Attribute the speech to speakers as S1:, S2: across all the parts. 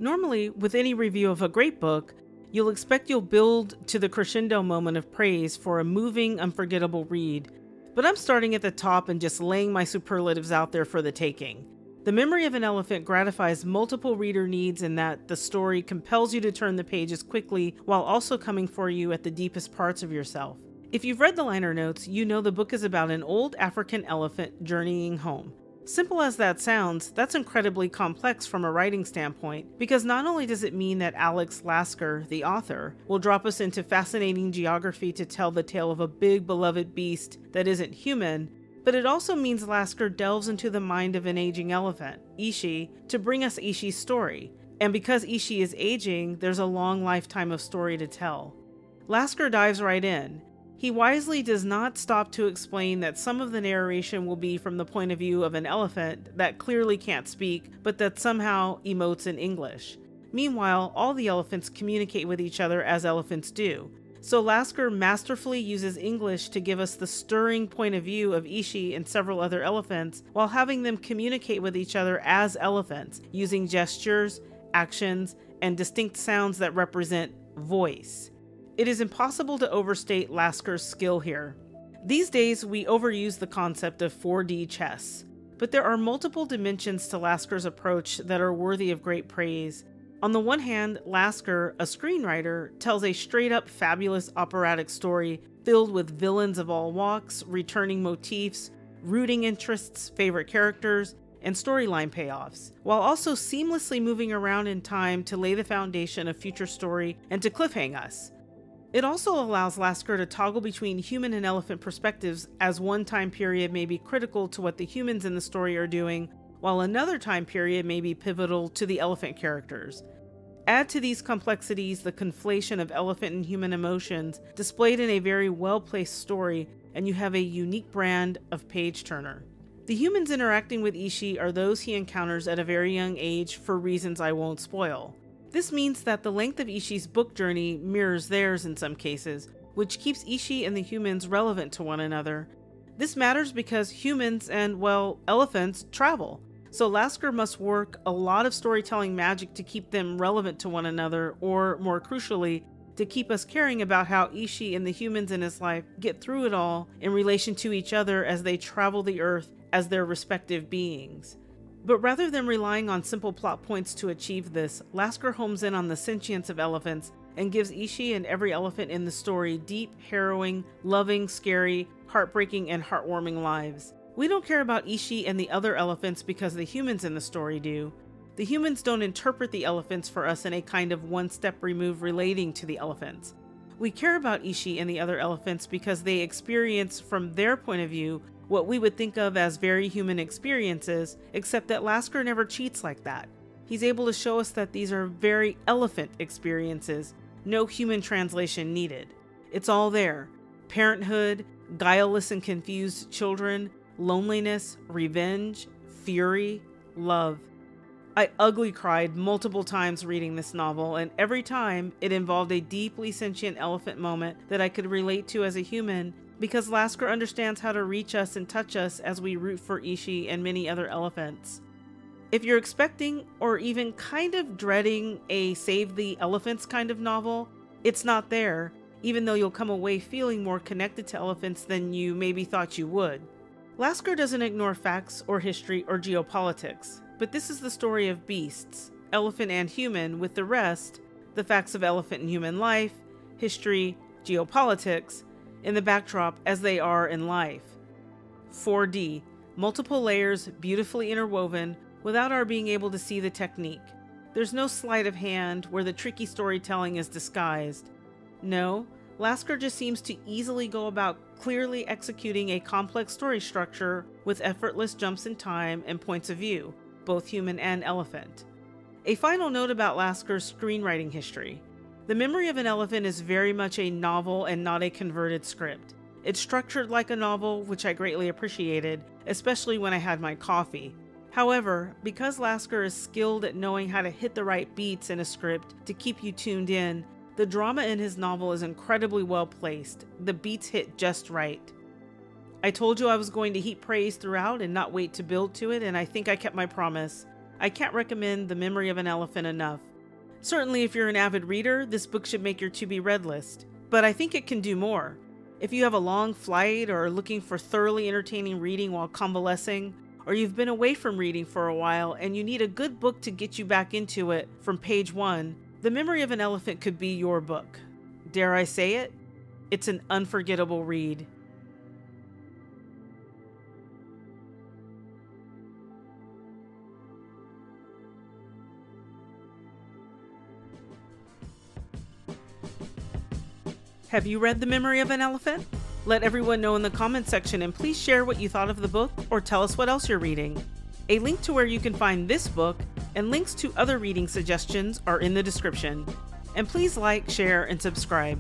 S1: Normally, with any review of a great book, you'll build to the crescendo moment of praise for a moving, unforgettable read, but I'm starting at the top and just laying my superlatives out there for the taking. The Memory of an Elephant gratifies multiple reader needs in that the story compels you to turn the pages quickly while also coming for you at the deepest parts of yourself. If you've read the liner notes, you know the book is about an old African elephant journeying home. Simple as that sounds, that's incredibly complex from a writing standpoint, because not only does it mean that Alex Lasker, the author, will drop us into fascinating geography to tell the tale of a big beloved beast that isn't human, but it also means Lasker delves into the mind of an aging elephant, Ishi, to bring us Ishi's story. And because Ishi is aging, there's a long lifetime of story to tell. Lasker dives right in. He wisely does not stop to explain that some of the narration will be from the point of view of an elephant that clearly can't speak, but that somehow emotes in English. Meanwhile, all the elephants communicate with each other as elephants do. So Lasker masterfully uses English to give us the stirring point of view of Ishi and several other elephants, while having them communicate with each other as elephants, using gestures, actions, and distinct sounds that represent voice. It is impossible to overstate Lasker's skill here. These days, we overuse the concept of 4D chess, but there are multiple dimensions to Lasker's approach that are worthy of great praise. On the one hand, Lasker, a screenwriter, tells a straight-up fabulous operatic story filled with villains of all walks, returning motifs, rooting interests, favorite characters, and storyline payoffs, while also seamlessly moving around in time to lay the foundation of future story and to cliffhang us. It also allows Lasker to toggle between human and elephant perspectives, as one time period may be critical to what the humans in the story are doing, while another time period may be pivotal to the elephant characters. Add to these complexities the conflation of elephant and human emotions displayed in a very well-placed story, and you have a unique brand of page-turner. The humans interacting with Ishi are those he encounters at a very young age for reasons I won't spoil. This means that the length of Ishi's book journey mirrors theirs in some cases, which keeps Ishi and the humans relevant to one another. This matters because humans and, well, elephants travel, so Lasker must work a lot of storytelling magic to keep them relevant to one another, or more crucially, to keep us caring about how Ishi and the humans in his life get through it all in relation to each other as they travel the earth as their respective beings. But rather than relying on simple plot points to achieve this, Lasker homes in on the sentience of elephants and gives Ishi and every elephant in the story deep, harrowing, loving, scary, heartbreaking, and heartwarming lives. We don't care about Ishi and the other elephants because the humans in the story do. The humans don't interpret the elephants for us in a kind of one-step remove relating to the elephants. We care about Ishi and the other elephants because they experience, from their point of view, what we would think of as very human experiences, except that Lasker never cheats like that. He's able to show us that these are very elephant experiences, no human translation needed. It's all there. Parenthood, guileless and confused children, loneliness, revenge, fury, love. I ugly cried multiple times reading this novel, and every time it involved a deeply sentient elephant moment that I could relate to as a human, because Lasker understands how to reach us and touch us as we root for Ishi and many other elephants. If you're expecting or even kind of dreading a Save the Elephants kind of novel, it's not there, even though you'll come away feeling more connected to elephants than you maybe thought you would. Lasker doesn't ignore facts or history or geopolitics, but this is the story of beasts, elephant and human, with the rest, the facts of elephant and human life, history, geopolitics, in the backdrop as they are in life. 4D, multiple layers beautifully interwoven without our being able to see the technique. There's no sleight of hand where the tricky storytelling is disguised. No, Lasker just seems to easily go about clearly executing a complex story structure with effortless jumps in time and points of view, both human and elephant. A final note about Lasker's screenwriting history. The Memory of an Elephant is very much a novel and not a converted script. It's structured like a novel, which I greatly appreciated, especially when I had my coffee. However, because Lasker is skilled at knowing how to hit the right beats in a script to keep you tuned in, the drama in his novel is incredibly well placed. The beats hit just right. I told you I was going to heap praise throughout and not wait to build to it, and I think I kept my promise. I can't recommend The Memory of an Elephant enough. Certainly, if you're an avid reader, this book should make your to-be read list, but I think it can do more. If you have a long flight or are looking for thoroughly entertaining reading while convalescing, or you've been away from reading for a while and you need a good book to get you back into it from page 1, The Memory of an Elephant could be your book. Dare I say it? It's an unforgettable read. Have you read The Memory of an Elephant? Let everyone know in the comments section, and please share what you thought of the book or tell us what else you're reading. A link to where you can find this book and links to other reading suggestions are in the description. And please like, share, and subscribe.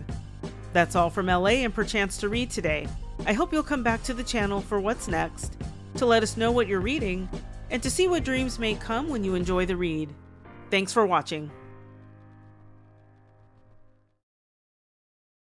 S1: That's all from LA and Perchance to Read today. I hope you'll come back to the channel for what's next, to let us know what you're reading, and to see what dreams may come when you enjoy the read. Thanks for watching.